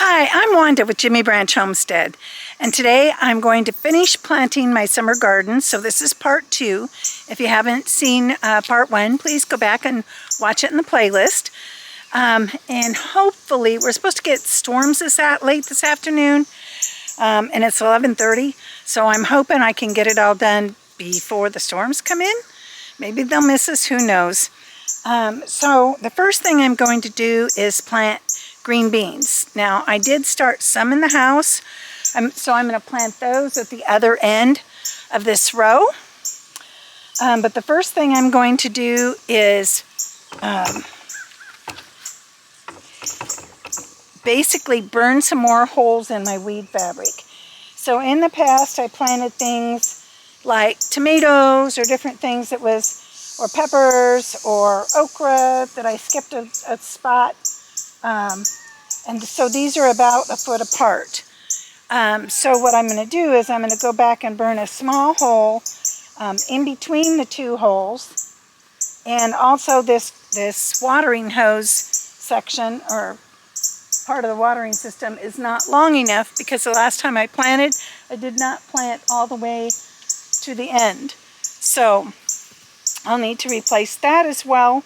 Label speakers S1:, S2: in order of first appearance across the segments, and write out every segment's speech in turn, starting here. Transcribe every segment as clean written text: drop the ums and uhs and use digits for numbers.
S1: Hi, I'm Wanda with Jimmy Branch Homestead, and today I'm going to finish planting my summer garden. So this is part 2. If you haven't seen part 1, please go back and watch it in the playlist. And hopefully, we're supposed to get storms late this afternoon, and it's 11:30. So I'm hoping I can get it all done before the storms come in. Maybe they'll miss us, who knows. So the first thing I'm going to do is plant green beans. Now, I did start some in the house, so I'm going to plant those at the other end of this row. But the first thing I'm going to do is basically burn some more holes in my weed fabric. So in the past, I planted things like tomatoes or different things that was, or peppers or okra that I skipped a spot. And so these are about a foot apart. So what I'm going to do is I'm going to go back and burn a small hole in between the two holes. And also this watering hose section, or part of the watering system, is not long enough because the last time I planted, I did not plant all the way to the end. So I'll need to replace that as well.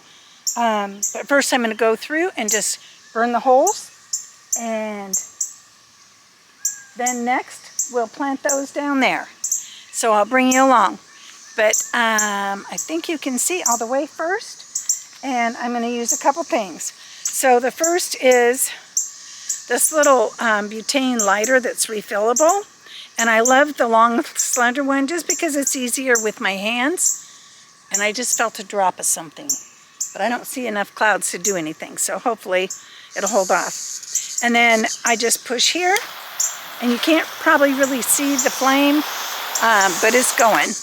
S1: But first I'm going to go through and just burn the holes, and then next we'll plant those down there. So I'll bring you along. But I think you can see all the way first, and I'm going to use a couple things. So the first is this little butane lighter that's refillable, and I love the long slender one just because it's easier with my hands. And I just felt a drop of something, but I don't see enough clouds to do anything, so hopefully it'll hold off. And then I just push here, and you can't probably really see the flame, but it's going.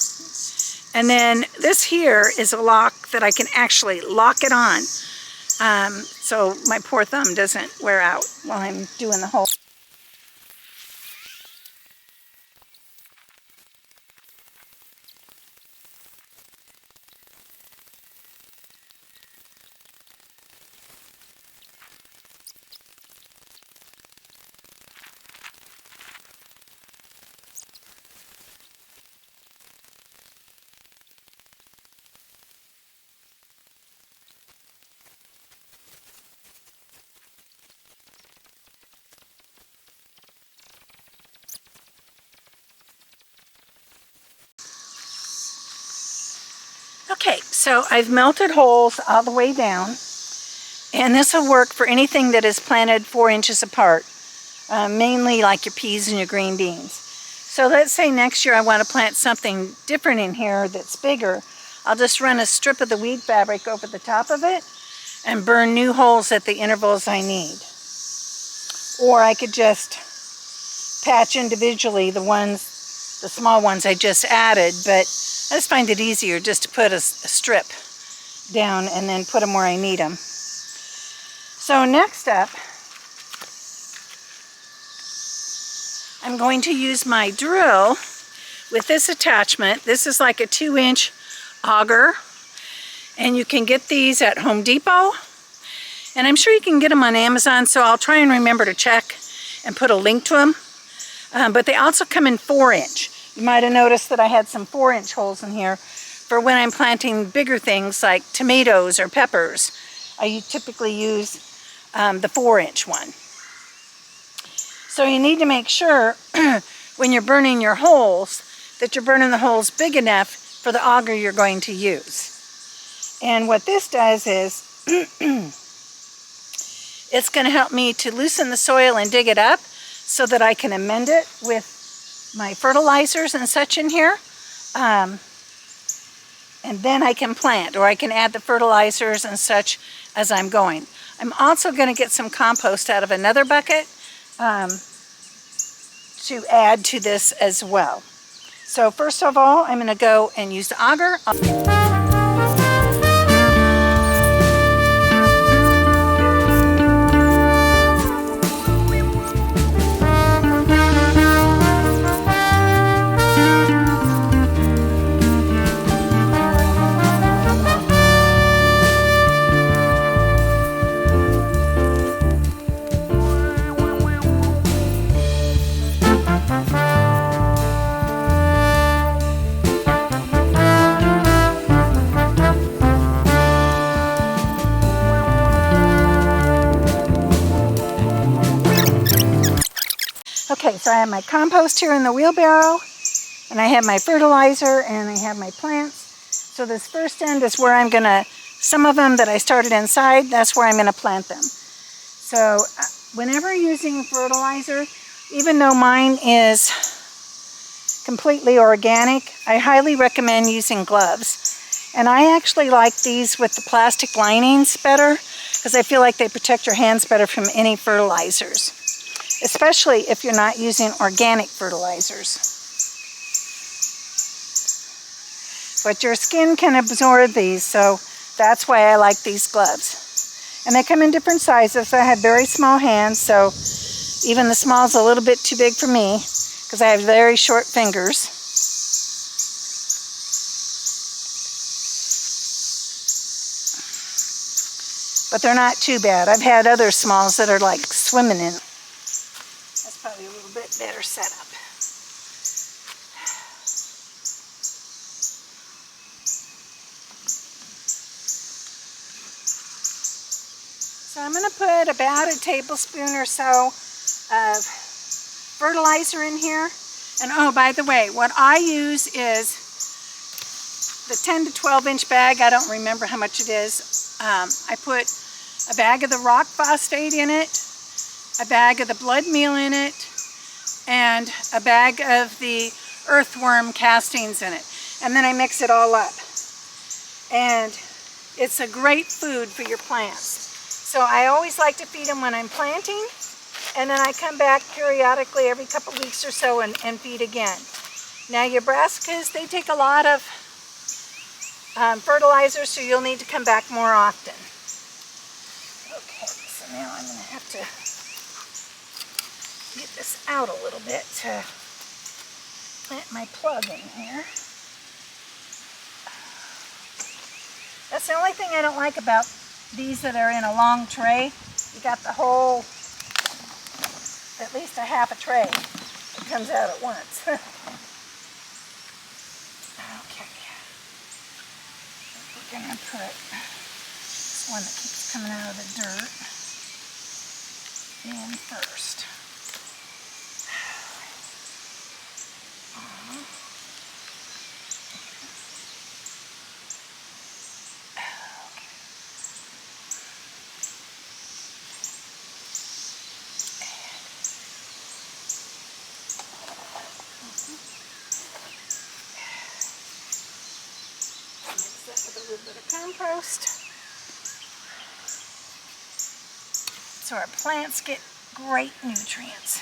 S1: And then this here is a lock that I can actually lock it on, so my poor thumb doesn't wear out while I'm doing the whole. Okay, so I've melted holes all the way down, and this will work for anything that is planted 4 inches apart, mainly like your peas and your green beans. So let's say next year I want to plant something different in here that's bigger. I'll just run a strip of the weed fabric over the top of it and burn new holes at the intervals I need. Or I could just patch individually the small ones I just added, but I just find it easier just to put a strip down and then put them where I need them. So next up, I'm going to use my drill with this attachment. This is like a 2-inch auger, and you can get these at Home Depot, and I'm sure you can get them on Amazon, so I'll try and remember to check and put a link to them. But they also come in 4-inch. You might have noticed that I had some 4-inch holes in here for when I'm planting bigger things like tomatoes or peppers. I typically use the 4-inch one. So you need to make sure when you're burning your holes that you're burning the holes big enough for the auger you're going to use. And what this does is it's going to help me to loosen the soil and dig it up so that I can amend it with my fertilizers and such in here, and then I can plant, or I can add the fertilizers and such as I'm going. I'm also going to get some compost out of another bucket to add to this as well. So first of all, I'm going to go and use the auger. So I have my compost here in the wheelbarrow, and I have my fertilizer, and I have my plants. So this first end is where I'm gonna, some of them that I started inside, that's where I'm gonna plant them. So whenever using fertilizer, even though mine is completely organic, I highly recommend using gloves. And I actually like these with the plastic linings better, because I feel like they protect your hands better from any fertilizers, especially if you're not using organic fertilizers. But your skin can absorb these, so that's why I like these gloves. And they come in different sizes. I have very small hands, so even the small is a little bit too big for me, because I have very short fingers. But they're not too bad. I've had other smalls that are like swimming in. That's probably a little bit better setup. So I'm going to put about a tablespoon or so of fertilizer in here. And oh, by the way, what I use is the 10 to 12 inch bag. I don't remember how much it is. I put a bag of the rock phosphate in it, a bag of the blood meal in it, and a bag of the earthworm castings in it. And then I mix it all up. And it's a great food for your plants. So I always like to feed them when I'm planting, and then I come back periodically every couple weeks or so and feed again. Now your brassicas, they take a lot of fertilizer, so you'll need to come back more often. Okay, so now I'm going to have to get this out a little bit to plant my plug in here. That's the only thing I don't like about these that are in a long tray. You got the whole, at least a half a tray that comes out at once. Okay. We're going to put this one that keeps coming out of the dirt in first. With a little bit of compost, so our plants get great nutrients.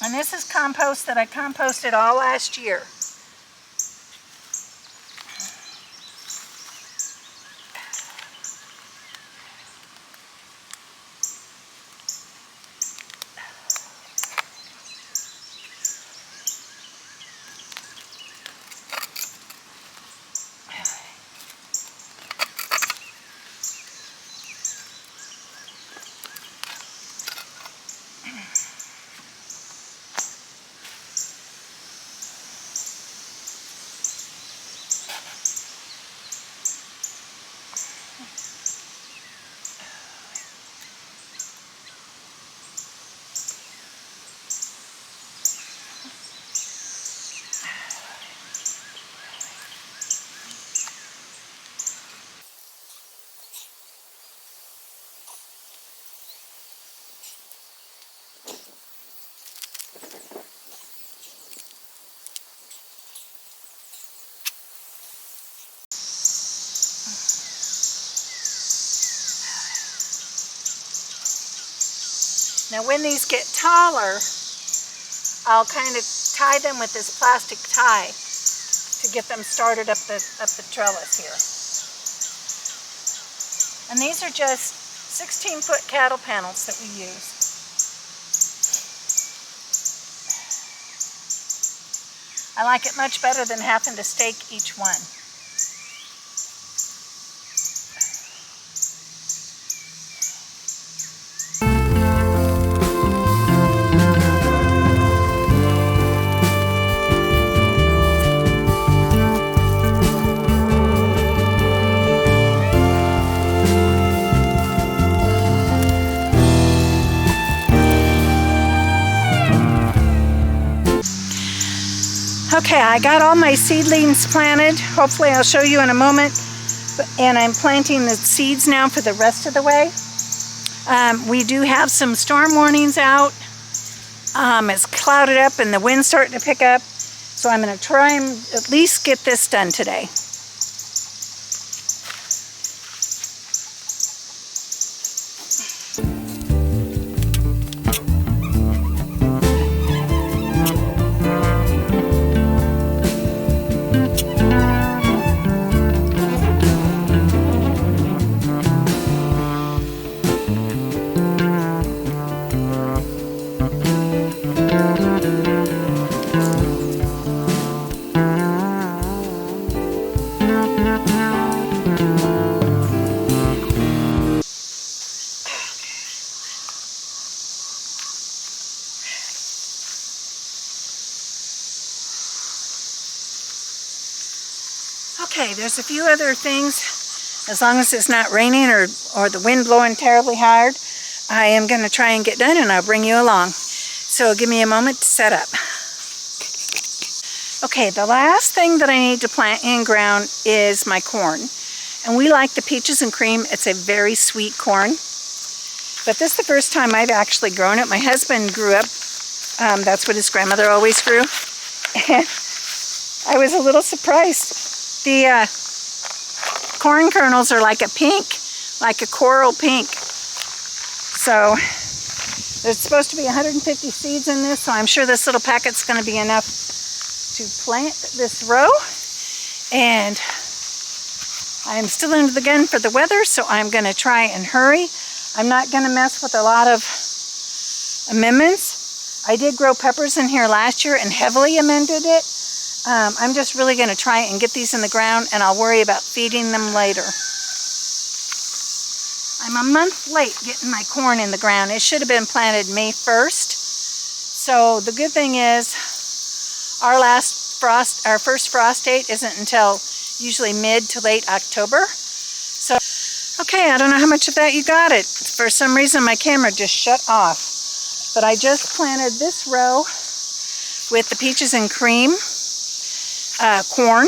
S1: And this is compost that I composted all last year. Now when these get taller, I'll kind of tie them with this plastic tie to get them started up the trellis here. And these are just 16-foot cattle panels that we use. I like it much better than having to stake each one. Okay, I got all my seedlings planted. Hopefully I'll show you in a moment. And I'm planting the seeds now for the rest of the way. We do have some storm warnings out. It's clouded up and the wind's starting to pick up. So I'm going to try and at least get this done today. Okay, there's a few other things. As long as it's not raining or the wind blowing terribly hard, I am going to try and get done and I'll bring you along. So give me a moment to set up. Okay, the last thing that I need to plant in ground is my corn. And we like the peaches and cream. It's a very sweet corn. But this is the first time I've actually grown it. My husband grew up. That's what his grandmother always grew. And I was a little surprised. The corn kernels are like a pink, like a coral pink. So there's supposed to be 150 seeds in this, so I'm sure this little packet's going to be enough to plant this row. And I'm still under the gun for the weather, so I'm going to try and hurry. I'm not going to mess with a lot of amendments. I did grow peppers in here last year and heavily amended it. I'm just really going to try and get these in the ground, and I'll worry about feeding them later. I'm a month late getting my corn in the ground. It should have been planted May 1st. So the good thing is our first frost date isn't until usually mid to late October. So, okay, I don't know how much of that you got it. For some reason my camera just shut off. But I just planted this row with the peaches and cream corn,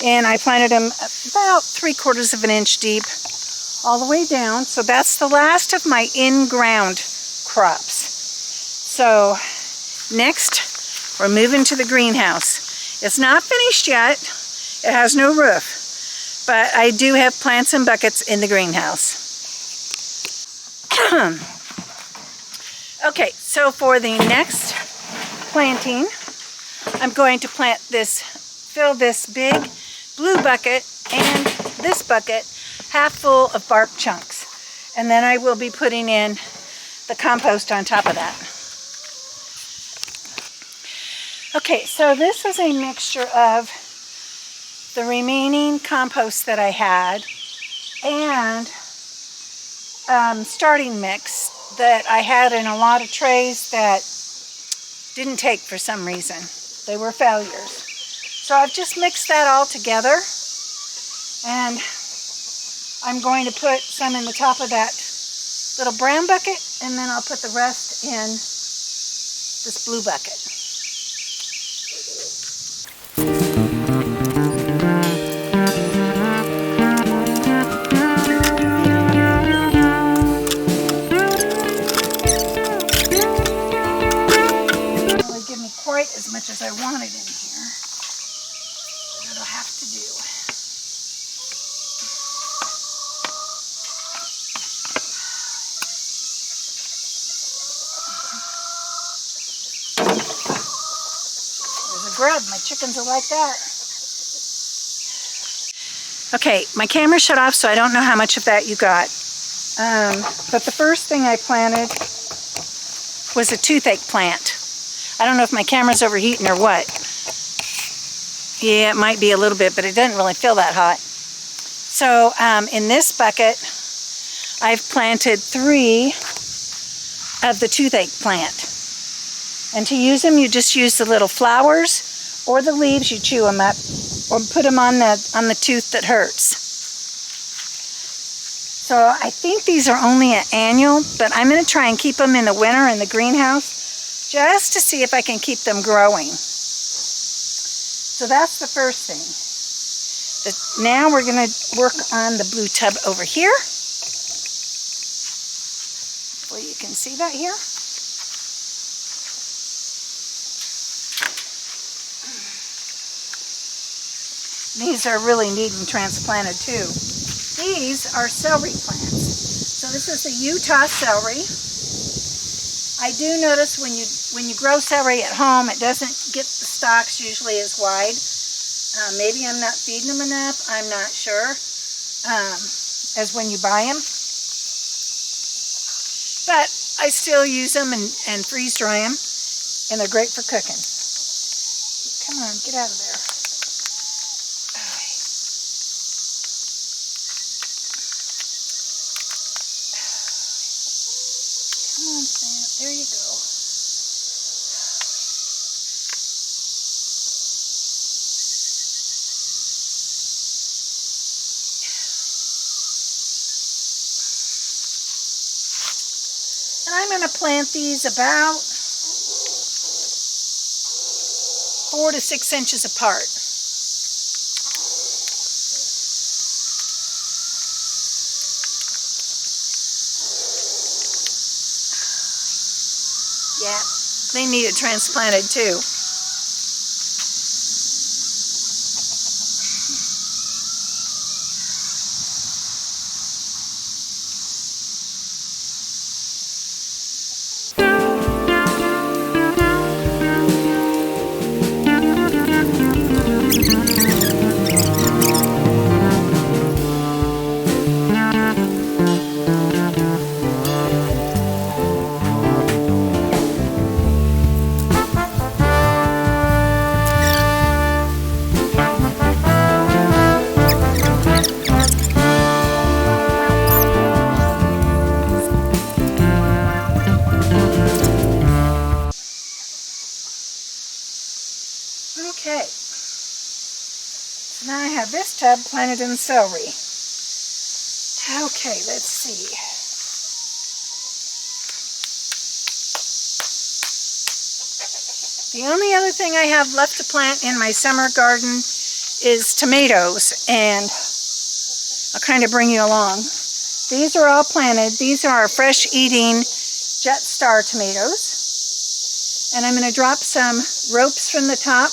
S1: and I planted them about 3/4 of an inch deep all the way down. So that's the last of my in-ground crops. So next we're moving to the greenhouse. It's not finished yet. It has no roof, but I do have plants and buckets in the greenhouse. Okay, so for the next planting, I'm going to fill this big blue bucket and this bucket half full of bark chunks. And then I will be putting in the compost on top of that. Okay, so this was a mixture of the remaining compost that I had and starting mix that I had in a lot of trays that didn't take for some reason. They were failures. So I've just mixed that all together, and I'm going to put some in the top of that little brown bucket, and then I'll put the rest in this blue bucket. As much as I wanted in here, but it'll have to do. There's a grub. My chickens are like that. Okay, my camera shut off, so I don't know how much of that you got. But the first thing I planted was a toothache plant. I don't know if my camera's overheating or what. Yeah, it might be a little bit, but it doesn't really feel that hot. So in this bucket, I've planted 3 of the toothache plant. And to use them, you just use the little flowers or the leaves, you chew them up, or put them on the tooth that hurts. So I think these are only an annual, but I'm going to try and keep them in the winter in the greenhouse, just to see if I can keep them growing. So that's the first thing. Now we're going to work on the blue tub over here. Well, you can see that here. These are really needing transplanted too. These are celery plants. So this is the Utah celery. I do notice when you grow celery at home, it doesn't get the stalks usually as wide. Maybe I'm not feeding them enough. I'm not sure. As when you buy them. But I still use them and freeze dry them, and they're great for cooking. Come on, get out of there. Come on, Sam. There you go. And I'm going to plant these about 4 to 6 inches apart. Yeah, they need it transplanted too. Okay, so now I have this tub planted in celery. Okay, let's see. The only other thing I have left to plant in my summer garden is tomatoes, and I'll kind of bring you along. These are all planted. These are our fresh eating Jet Star tomatoes. And I'm going to drop some ropes from the top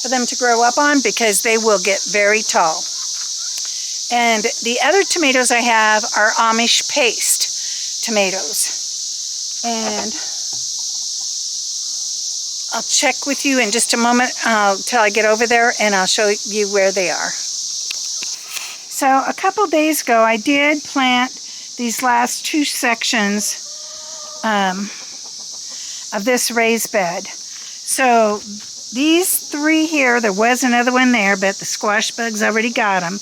S1: for them to grow up on because they will get very tall. And the other tomatoes I have are Amish paste tomatoes. And I'll check with you in just a moment till I get over there, and I'll show you where they are. So a couple days ago I did plant these last 2 sections of this raised bed. So these 3 here, there was another one there, but the squash bugs already got them,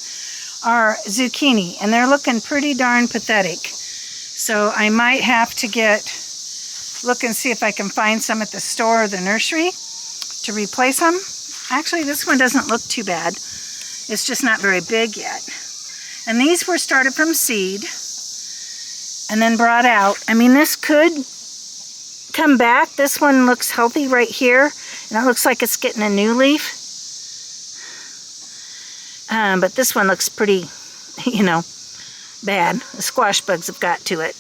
S1: are zucchini, and they're looking pretty darn pathetic. So I might have to look and see if I can find some at the store or the nursery to replace them. Actually, this one doesn't look too bad. It's just not very big yet. And these were started from seed and then brought out. I mean, this could come back. This one looks healthy right here, and it looks like it's getting a new leaf. But this one looks pretty, bad. The squash bugs have got to it.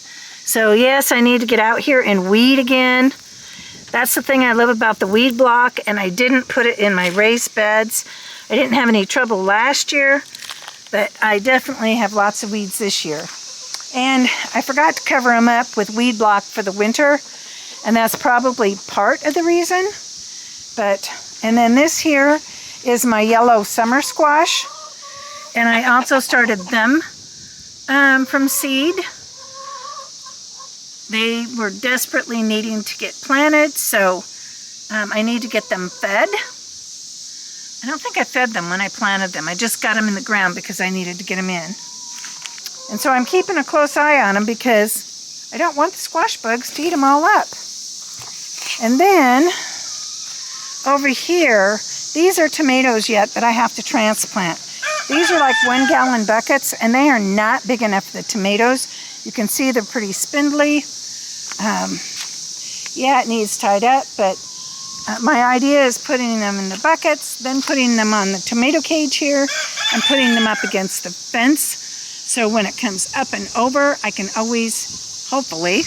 S1: So yes, I need to get out here and weed again. That's the thing I love about the weed block, and I didn't put it in my raised beds. I didn't have any trouble last year, but I definitely have lots of weeds this year. And I forgot to cover them up with weed block for the winter, and that's probably part of the reason. And then this here is my yellow summer squash, and I also started them from seed. They were desperately needing to get planted, so I need to get them fed. I don't think I fed them when I planted them. I just got them in the ground because I needed to get them in. And so I'm keeping a close eye on them because I don't want the squash bugs to eat them all up. And then over here, these are tomatoes yet that I have to transplant. These are like 1-gallon buckets, and they are not big enough for the tomatoes. You can see they're pretty spindly. Yeah, it needs tied up, but my idea is putting them in the buckets, then putting them on the tomato cage here, and putting them up against the fence. So when it comes up and over, I can always, hopefully,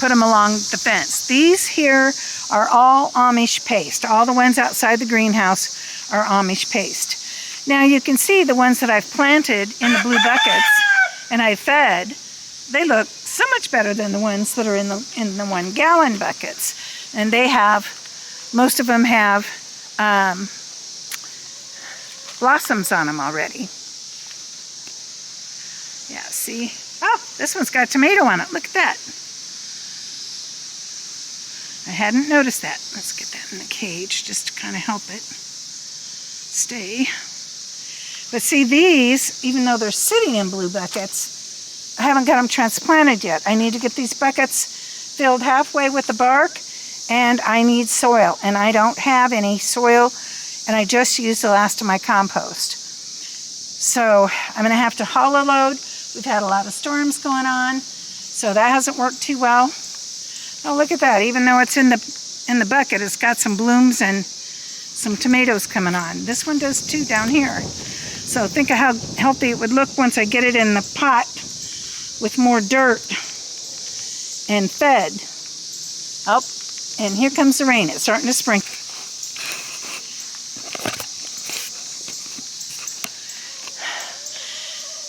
S1: put them along the fence. These here are all Amish paste. All the ones outside the greenhouse are Amish paste. Now you can see the ones that I've planted in the blue buckets and I fed, they look so much better than the ones that are in the 1 gallon buckets. And they have, most of them have blossoms on them already. Yeah, see? Oh, this one's got tomato on it. Look at that. I hadn't noticed that. Let's get that in the cage just to kind of help it stay. But see, these, even though they're sitting in blue buckets, I haven't got them transplanted yet. I need to get these buckets filled halfway with the bark, and I need soil. And I don't have any soil, and I just used the last of my compost. So I'm going to have to haul a load. We've had a lot of storms going on, so that hasn't worked too well. Oh, look at that. Even though it's in the bucket, it's got some blooms and some tomatoes coming on. This one does too down here. So think of how healthy it would look once I get it in the pot with more dirt and fed. Oh, and here comes the rain. It's starting to sprinkle.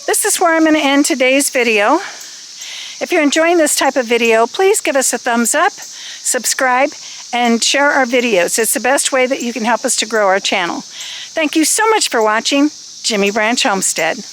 S1: This is where I'm going to end today's video. If you're enjoying this type of video, please give us a thumbs up, subscribe, and share our videos. It's the best way that you can help us to grow our channel. Thank you so much for watching Jimmy Branch Homestead.